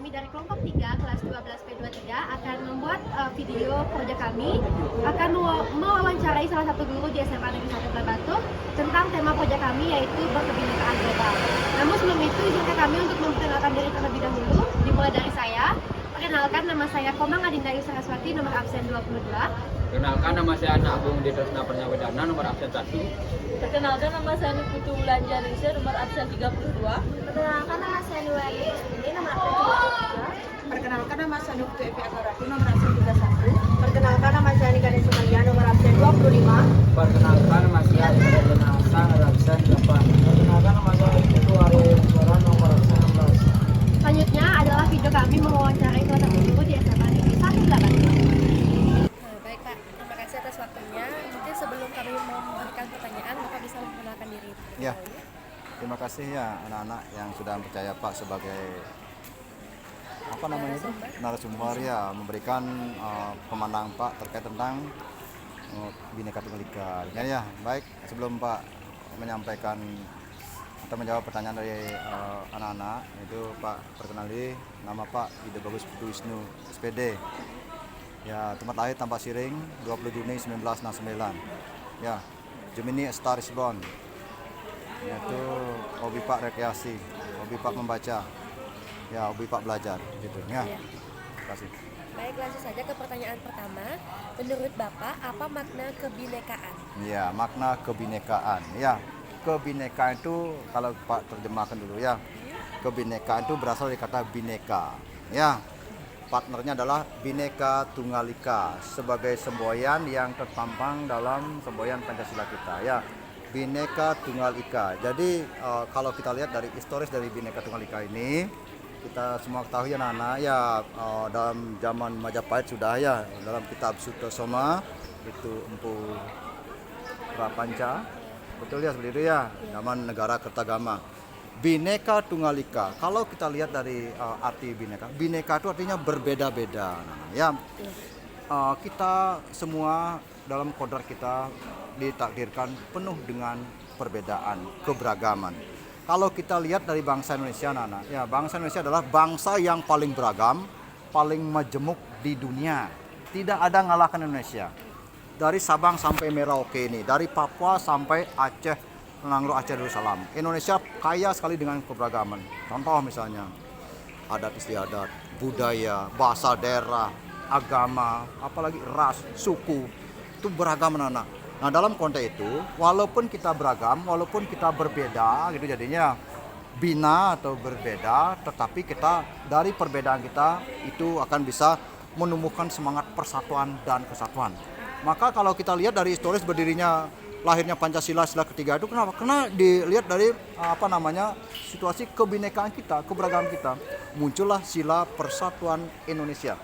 kami dari kelompok 3 kelas 12 P23 akan membuat video proyek kami akan mewawancarai salah satu guru di SMA Negeri 1 Bulan Batu tentang tema proyek kami yaitu berkebinekaan global. Namun sebelum itu izinkan kami untuk memperkenalkan diri terlebih dahulu. Dimulai dari saya. Perkenalkan, nama saya Komang Adinda Saraswati, nomor absen 22. Perkenalkan, nama saya Anak Agung Ditresna Pernyawadana, nomor absen 1. Perkenalkan, nama saya Putu Wulanjanisya, nomor absen 32. Perkenalkan, nama saya Nuwali ini nomor absen 33. Perkenalkan, nama saya Nuktu Epi Agaratu, nomor absen 31. Perkenalkan, nama saya Nikani Sumaria, nomor absen 25. Perkenalkan, nama saya Ibrahim Hasan, nomor absen 8. Perkenalkan, nama saya Putu Arya Suara, nomor absen 16. Selanjutnya adalah video kami mewawancarai salah satu guru di SMA Negeri 1 Bulan Batu. Baik Pak, terima kasih atas waktunya. Mungkin sebelum kami memberikan pertanyaan, Bapak bisa memperkenalkan diri. Ya, terima kasih ya anak-anak yang sudah percaya Pak sebagai apa namanya itu narasumber ya, memberikan pemandangan Pak terkait tentang Bhinneka Tunggal Ika. Ya, baik, sebelum Pak menyampaikan atau menjawab pertanyaan dari anak-anak, itu Pak perkenali nama Pak Ide Bagus Putu Wisnu SPD. Ya, tempat lahir Tampak Siring 20 Juni 1969. Ya, Gemini Star is Born. Yaitu hobi Pak rekreasi, hobi Pak membaca. Ya, hobi Pak belajar gitu ya. Terima kasih. Baik, langsung saja ke pertanyaan pertama. Menurut Bapak, apa makna kebinekaan? Ya, makna kebinekaan. Ya, kebinekaan itu kalau Pak terjemahkan dulu ya. Kebinekaan itu berasal dari kata bineka. Ya. Partnernya adalah Bhinneka Tunggal Ika sebagai semboyan yang terpampang dalam semboyan Pancasila kita ya, Bhinneka Tunggal Ika. Jadi kalau kita lihat dari historis dari Bhinneka Tunggal Ika ini, kita semua ketahui anak-anak ya, dalam zaman Majapahit sudah ya, dalam kitab Sutasoma itu Empu Prapanca, betul ya seperti itu ya, zaman negara Kertagama. Bhinneka Tunggal Ika. Kalau kita lihat dari arti bineka, bineka itu artinya berbeda-beda. Ya, kita semua dalam kodrat kita ditakdirkan penuh dengan perbedaan, keberagaman. Kalau kita lihat dari bangsa Indonesia, Nana, ya bangsa Indonesia adalah bangsa yang paling beragam, paling majemuk di dunia. Tidak ada ngalahkan Indonesia. Dari Sabang sampai Merauke ini, dari Papua sampai Aceh. Nangro Aceh Darussalam. Indonesia kaya sekali dengan keberagaman. Contoh misalnya adat istiadat, budaya, bahasa daerah, agama, apalagi ras, suku, itu beragam anak. Nah dalam konteks itu, walaupun kita beragam, walaupun kita berbeda, gitu jadinya bina atau berbeda, tetapi kita dari perbedaan kita itu akan bisa menumbuhkan semangat persatuan dan kesatuan. Maka kalau kita lihat dari historis berdirinya lahirnya Pancasila sila ketiga itu kenapa? Karena dilihat dari situasi kebinekaan kita, keberagaman kita, muncullah sila persatuan Indonesia.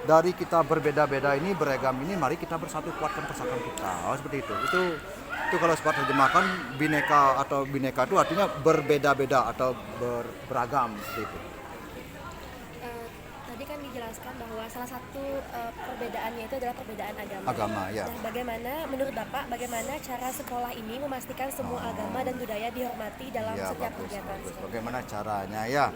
Dari kita berbeda-beda ini, beragam ini, mari kita bersatu kuatkan persatuan kita. Seperti itu. Itu kalau sempat terjemahkan bineka atau bineka itu artinya berbeda-beda atau beragam seperti itu. Tadi kan dijelaskan bahwa salah satu perbedaannya itu adalah perbedaan agama. Agama, ya. Nah, bagaimana menurut Bapak, bagaimana cara sekolah ini memastikan semua agama dan budaya dihormati dalam Ya, setiap bagus. kegiatan? Bagaimana caranya ya?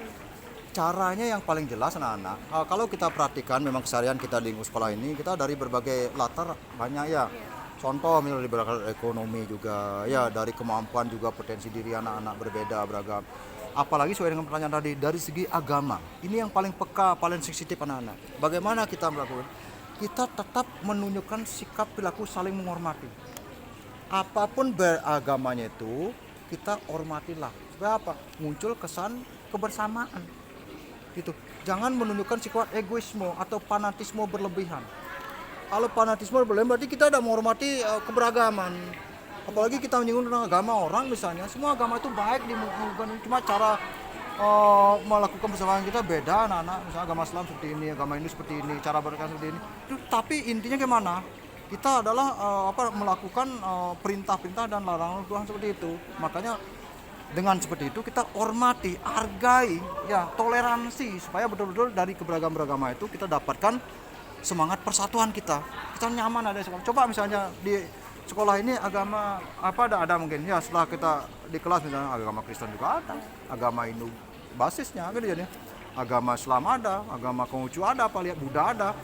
Caranya yang paling jelas anak-anak, kalau kita perhatikan memang keseharian kita di sekolah ini, kita dari berbagai latar banyak ya. Contoh misalnya dari berbagai ekonomi juga, ya dari kemampuan juga potensi diri anak-anak berbeda, beragam. Apalagi sesuai dengan pertanyaan tadi, dari segi agama, ini yang paling peka, paling sensitif anak-anak. Bagaimana kita melakukan? Kita tetap menunjukkan sikap perilaku saling menghormati. Apapun beragamanya itu, kita hormatilah. Supaya apa? Muncul kesan kebersamaan. Gitu. Jangan menunjukkan sikap egoisme atau fanatisme berlebihan. Kalau fanatisme berlebihan berarti kita tidak menghormati keberagaman. Apalagi kita menyinggung tentang agama orang misalnya, semua agama itu baik dimungkinkan, cuma cara melakukan persamaan kita beda anak-anak. Misalnya agama Islam seperti ini, agama Hindu seperti ini, cara beragama seperti ini. Tapi intinya gimana? Kita adalah melakukan perintah-perintah dan larangan Tuhan seperti itu. Makanya dengan seperti itu kita hormati, hargai, ya toleransi supaya betul-betul dari keberagaman agama itu kita dapatkan semangat persatuan kita. Kita nyaman ada sekolah. Coba misalnya di sekolah ini agama apa ada mungkin ya, setelah kita di kelas misalnya agama Kristen juga ada, agama Hindu basisnya gitu jadi agama Islam ada, agama Konghucu ada, apa lihat Buddha ada.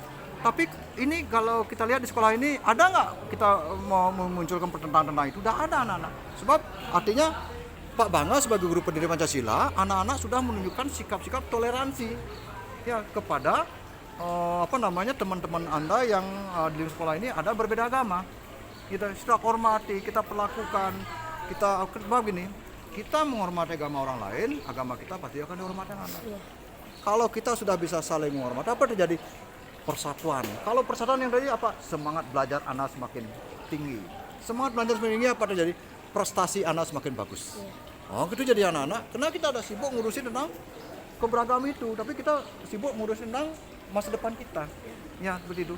Tapi ini kalau kita lihat di sekolah ini ada nggak kita mau memunculkan pertentangan tentang itu? Tidak ada anak-anak. Sebab artinya Pak Bangga sebagai guru pendiri Pancasila, anak-anak sudah menunjukkan sikap-sikap toleransi ya kepada teman-teman Anda yang di sekolah ini ada berbeda agama. Kita sudah hormati, kita perlakukan, kita begini. Kita menghormati agama orang lain, agama kita pasti akan dihormati anak. Kalau kita sudah bisa saling menghormati, apa terjadi? Persatuan. Kalau persatuan yang terjadi apa? Semangat belajar anak semakin tinggi. Semangat belajar semakin tinggi apa terjadi? Prestasi anak semakin bagus. Oh, itu jadi anak-anak. Karena kita ada sibuk ngurusin tentang keberagaman itu, tapi kita sibuk ngurusin tentang masa depan kita. Ya, seperti itu.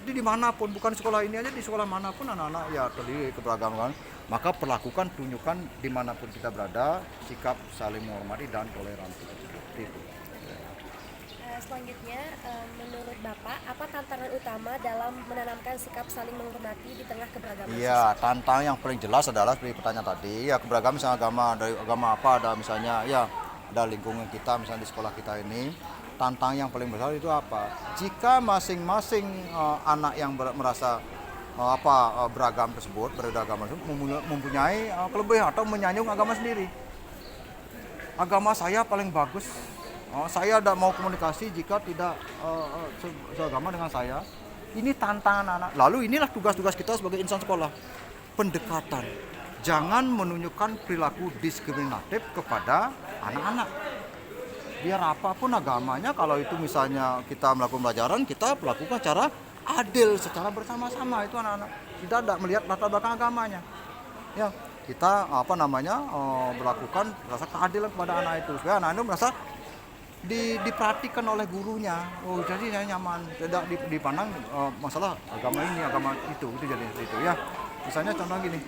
Jadi dimanapun, bukan sekolah ini aja, di sekolah manapun anak-anak ya terdiri keberagaman. Maka perlakukan, tunjukkan dimanapun kita berada, sikap saling menghormati dan toleransi. Seperti itu. Selanjutnya, menurut Bapak, apa tantangan utama dalam menanamkan sikap saling menghormati di tengah keberagaman? Iya, tantangan yang paling jelas adalah seperti pertanyaan tadi, ya keberagaman misalnya agama, dari agama apa ada misalnya, ya ada lingkungan kita misalnya di sekolah kita ini. Tantangan yang paling besar itu apa? Jika masing-masing anak yang merasa beragam tersebut, berbeda agama tersebut mempunyai kelebihan atau menyanjung agama sendiri. Agama saya paling bagus. Saya tidak mau komunikasi jika tidak seagama dengan saya. Ini tantangan anak. Lalu inilah tugas-tugas kita sebagai insan sekolah. Pendekatan. Jangan menunjukkan perilaku diskriminatif kepada anak-anak. Biar apapun agamanya, kalau itu misalnya kita melakukan pelajaran, kita lakukan secara adil, secara bersama-sama itu anak-anak. Kita tidak melihat latar belakang agamanya. Ya, kita melakukan rasa keadilan kepada anak itu supaya anak itu merasa diperhatikan oleh gurunya. Oh, jadi saya nyaman, tidak dipandang masalah agama ini, agama itu jadi itu ya. Misalnya contoh gini.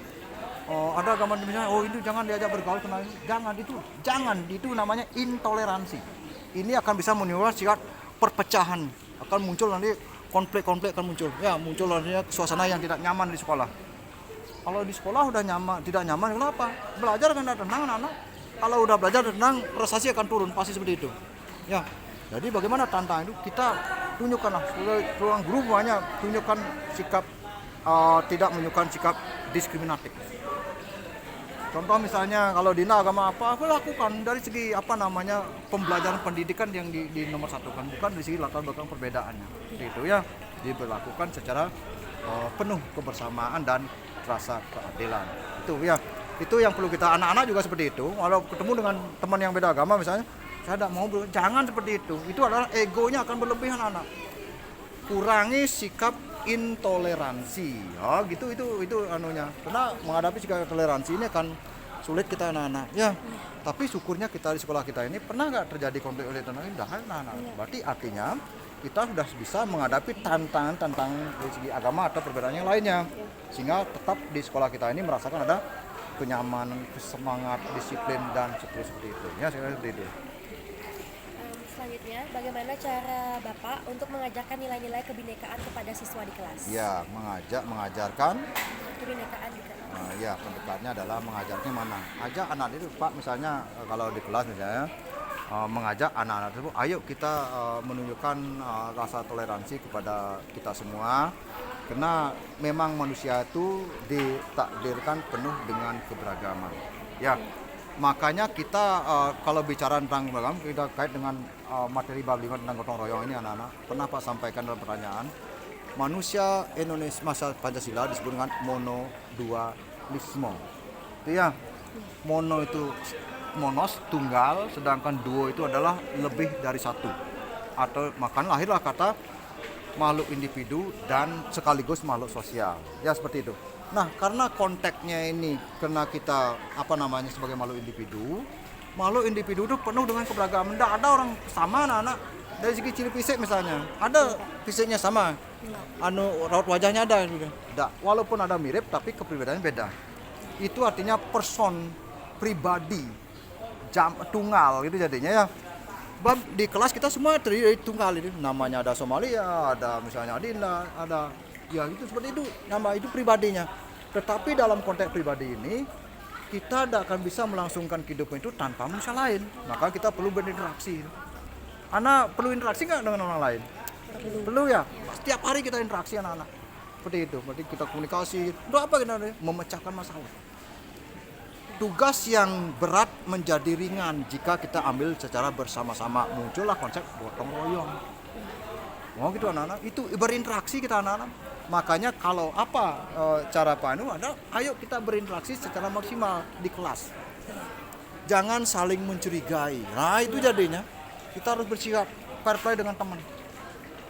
Ada agama misalnya, itu jangan diajak bergaul kenal, jangan itu namanya intoleransi. Ini akan bisa menimbulkan sikap perpecahan, akan muncul nanti konflik akan muncul. Ya, muncul nanti suasana yang tidak nyaman di sekolah. Kalau di sekolah udah tidak nyaman, kenapa? Belajar kan tenang anak-anak. Kalau udah belajar tenang, prestasi akan turun, pasti seperti itu. Ya, jadi bagaimana tantangan itu kita tunjukkanlah, ruang guru banyak tunjukkan sikap tidak menunjukkan sikap diskriminatif. Contoh misalnya kalau Dina agama apa lakukan dari segi pembelajaran pendidikan yang di nomor satu kan, bukan dari segi latar belakang perbedaannya. Itu ya diberlakukan secara penuh kebersamaan dan rasa keadilan. Itu ya, itu yang perlu kita, anak-anak juga seperti itu. Kalau ketemu dengan teman yang beda agama misalnya, saya tidak mau, jangan seperti itu. Itu adalah egonya akan berlebihan anak. Kurangi sikap intoleransi. Oh, gitu itu anunya. Karena menghadapi sikap toleransi ini akan sulit kita anak-anak. Ya. Tapi syukurnya kita di sekolah kita ini pernah nggak terjadi konflik oleh anak-anak. Berarti artinya kita sudah bisa menghadapi tantangan dari segi agama atau perbedaan yang lainnya. Sehingga tetap di sekolah kita ini merasakan ada kenyamanan, semangat, disiplin dan seperti itu. Ya, saya seperti itu. Selanjutnya, bagaimana cara Bapak untuk mengajarkan nilai-nilai kebinekaan kepada siswa di kelas? Ya, mengajarkan kebinekaan juga. Ya, pendekatannya adalah mengajarnya mana? Ajak anak itu, Pak, misalnya kalau di kelas misalnya mengajak anak-anak tersebut, ayo kita menunjukkan rasa toleransi kepada kita semua. Karena memang manusia itu ditakdirkan penuh dengan keberagaman. Ya. Makanya kita kalau bicara tentang keberagaman, kita kait dengan materi bab 5 tentang gotong royong ini anak-anak. Pernah Pak sampaikan dalam pertanyaan, manusia Indonesia masa Pancasila disebut dengan monodualisme. Itu ya, mono itu monos, tunggal, sedangkan duo itu adalah lebih dari satu. Atau makanya lahirlah kata makhluk individu dan sekaligus makhluk sosial. Ya, seperti itu. Nah, karena konteksnya ini, karena kita sebagai makhluk individu itu penuh dengan keberagaman. Tidak ada orang sama anak-anak dari segi ciri fisik misalnya. Ada fisiknya sama, raut wajahnya ada. Tidak, walaupun ada mirip, tapi kepribadiannya beda. Itu artinya person, pribadi, tunggal gitu jadinya ya. Di kelas kita semua terdiri dari tunggal itu. Namanya ada Somalia, ada misalnya Adinda, ada ya itu seperti itu, nama itu pribadinya. Tetapi dalam konteks pribadi ini kita tidak akan bisa melangsungkan kehidupan itu tanpa manusia lain. Maka kita perlu berinteraksi. Anak perlu interaksi nggak dengan orang lain? Perlu ya. Setiap hari kita interaksi anak-anak. Seperti itu. Berarti kita komunikasi. Untuk apa kita? Memecahkan masalah. Tugas yang berat menjadi ringan jika kita ambil secara bersama-sama. Muncullah konsep gotong royong. Oh gitu anak-anak. Itu berinteraksi kita anak-anak. Makanya kalau apa cara Pak Anu ada, ayo kita berinteraksi secara maksimal di kelas. Jangan saling mencurigai. Nah itu jadinya kita harus bersikap fair play dengan teman.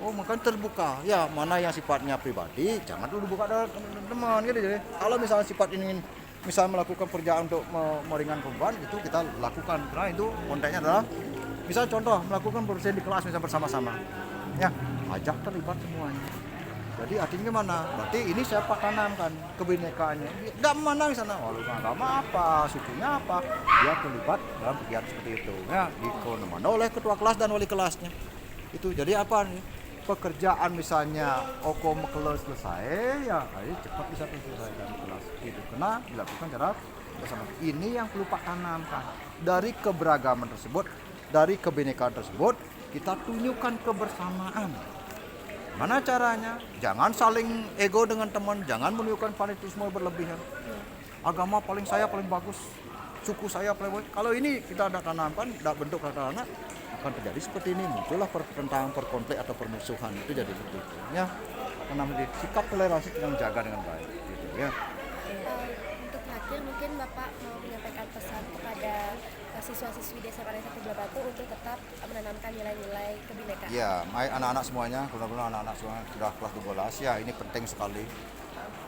Oh makanya terbuka. Ya mana yang sifatnya pribadi, jangan dulu buka dengan teman gitu. Jadi kalau misalnya sifat ingin misalnya melakukan pekerjaan untuk meringankan beban, itu kita lakukan. Nah itu konteksnya adalah misal contoh melakukan bersihin di kelas misalnya bersama-sama. Ya ajak terlibat semuanya. Jadi artinya gimana? Berarti ini saya tanamkan kebinekaannya. Enggak memandang sana, walau agama apa, sukunya apa, dia terlibat dalam kegiatan seperti itu. Ya, dikontrol oleh ketua kelas dan wali kelasnya. Itu jadi apa nih? Pekerjaan misalnya okom kelas selesai, ya ayo cepat bisa selesaikan kelas. Itu kena dilakukan secara bersama. Ini yang perlu Pak tanamkan. Dari keberagaman tersebut, dari kebinekaan tersebut, kita tunjukkan kebersamaan. Mana caranya? Jangan saling ego dengan teman, jangan menunjukkan fanatisme berlebihan. Agama paling saya paling bagus, suku saya paling bagus. Kalau ini kita ada tanamkan, ada bentuk kata-kata akan terjadi seperti ini, muncullah pertentangan, perkonflik atau permusuhan, itu jadi seperti itu. Ya, tanam di sikap toleransi kita jaga dengan baik. Gitu, ya. Untuk terakhir mungkin Bapak mau menyampaikan pesan kepada siswa-siswi di SMA 1 Gula Batu untuk tetap menanamkan nilai-nilai kebinekaan. Ya, anak-anak semuanya, benar-benar anak-anak semuanya sudah kelas 12 ya, ini penting sekali.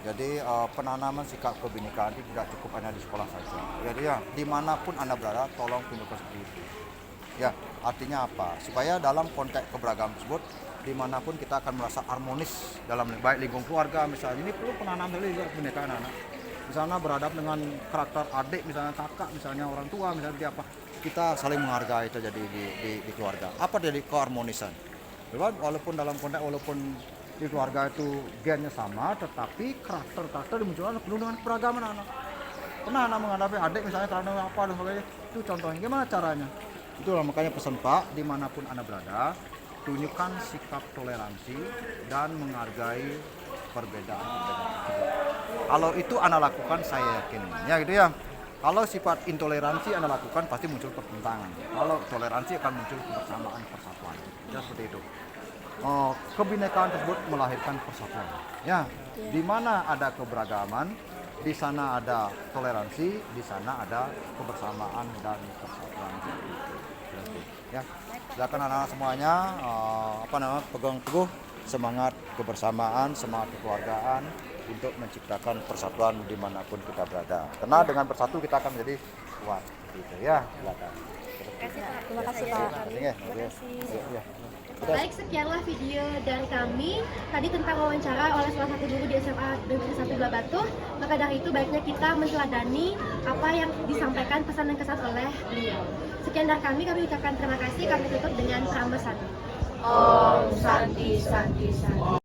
Jadi penanaman sikap kebinekaan itu tidak cukup hanya di sekolah saja. Jadi ya, dimanapun Anda berada, tolong tunjukkan seperti itu. Ya, artinya apa? Supaya dalam konteks keberagaman tersebut, dimanapun kita akan merasa harmonis dalam baik lingkungan keluarga misalnya. Ini perlu penanaman dari kebinekaan anak. Misalnya berhadap dengan karakter adik, misalnya kakak, misalnya orang tua, misalnya apa, kita saling menghargai itu jadi di keluarga. Apa jadi keharmonisan? Walaupun dalam konteks, walaupun di keluarga itu gennya sama, tetapi karakter dimunculkan penuh dengan keragaman anak. Pernah anak menghadapi adik misalnya karena apa dan sebagainya, itu contohnya gimana caranya? Itulah makanya pesan Pak, dimanapun Anda berada, tunjukkan sikap toleransi dan menghargai perbedaan. Kalau itu Anda lakukan, saya yakin ya gitu ya. Kalau sifat intoleransi Anda lakukan, pasti muncul pertentangan. Kalau toleransi akan muncul kebersamaan, persatuan. Ya seperti itu. Kebinekaan tersebut melahirkan persatuan. Ya, di mana ada keberagaman, di sana ada toleransi, di sana ada kebersamaan dan persatuan. Ya, silakan anak-anak semuanya pegang teguh semangat kebersamaan, semangat kekeluargaan untuk menciptakan persatuan dimanapun kita berada. Karena dengan bersatu kita akan menjadi kuat. Gitu ya, silakan. Terima kasih Pak. Baik, sekianlah video dari kami tadi tentang wawancara oleh salah satu guru di SMA Negeri 1 Gula Batu. Maka dari itu baiknya kita menteladani apa yang disampaikan pesan dan kesan oleh beliau. Sekian dari kami ucapkan terima kasih. Kami tutup dengan prambasan. Om Santi Santi Santi.